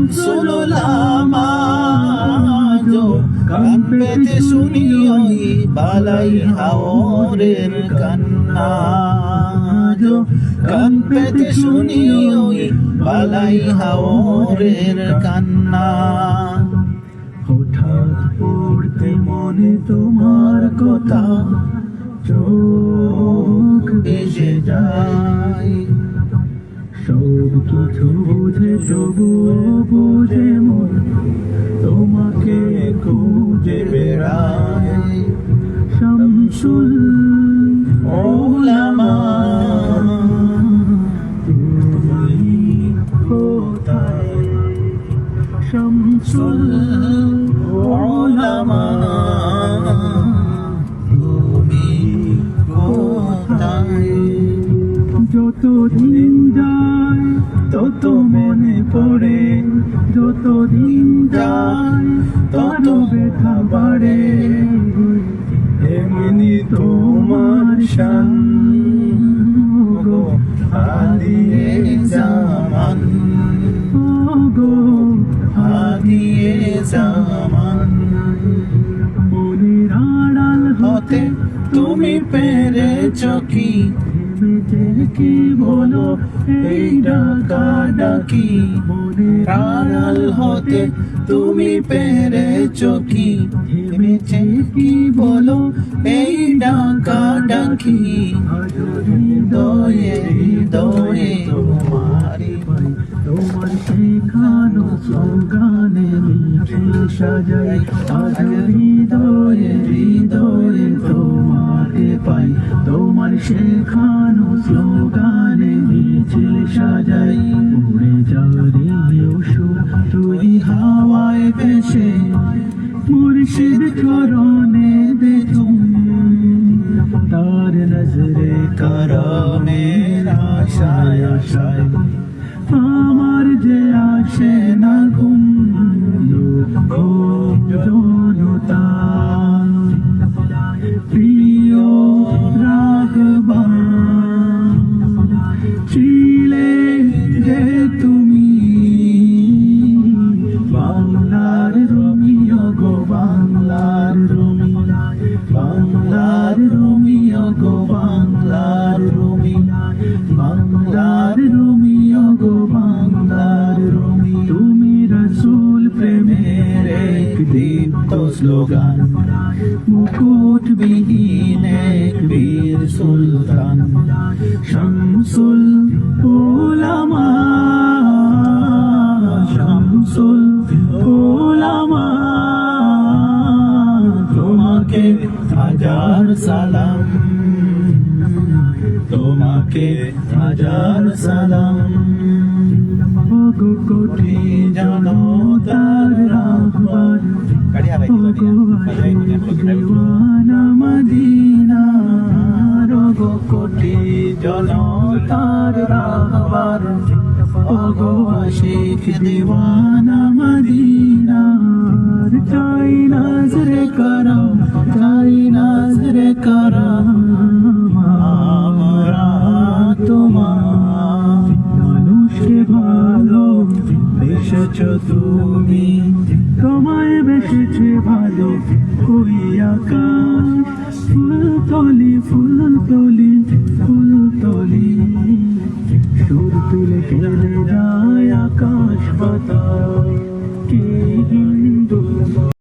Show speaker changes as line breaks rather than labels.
শামসুল উলামা কান পেতে শুনি ওই বালাই হাওরের কান্না কান পেতে শুনি ওই বালাই হাওরের কান্না হঠাৎ পড়তে মনে তোমার কথা চোখ ভেসে যায় সব কিছু বুঝে তবুও বুঝে মন তোমাকে খুঁজে বেড়ায় শামসুল উলামা তুমি কোথায় শামসুল উলামা তুমি কোথায় যতদিন যায় তত মনে পড়ে যতদিন যায় তত ব্যথা বাড়ে এমনি তোমার সঙ্গ হারিয়ে জামান গো হারিয়ে জামান মনের আড়াল হতে তুমি পেরেছ কি কি বলো এই ডাকা ডাকি মনের আড়াল হতে তুমি পেরেছ কি থেমেছে কি বলো এই ডাকা ডাকি হৃদয়ে হৃদয়ে তোমারি তোমার শেখানো স্লোগানে মিছিল সাজাই আজ হৃদয়ে হৃদয়ে তোমাকে পাই তোমার শেখানো স্লোগানে মিছিল সাজাই উড়ে যারে সুর তুই হাওয়ায় ভেসে মুর্শিদ চরণে দেখুন তার নজরে করমে আশায় আশায় আমার যে আসে না ঘুম জনতা প্রিয় রাগবান ছিলে যে তুমি বাংলার রোমিও গো বাংলার রোমি বাংলার রোমিও গো বাংলার রোমি বাংলার রোমিও গো বাংলার রোমি তুমি রসুল প্রেমের এক দীপ্ত স্লোগান মুকুট বিহীন এক বীর সুলতান শামসুল উলামা শামসুল উলামা তোমাকে হাজার সালাম তোমাকে হাজার সালাম কোটি জনতার রাহবার দিওয়ানা মদিনা রোগো কোটি জনতার রাহবার ওগো আশিক দিওয়ানা মদিনার চাই নজরে করম চাই নজরে করম আমরা তোমার মানুষকে ভালো বেসেছ তুমি তোমায় বেসেছে ভালো ওই আকাশ ফুলতলি ফুলতলি ফুলতলি সুর তুলে খেলে যায় আকাশ পাতাল কি হিন্দু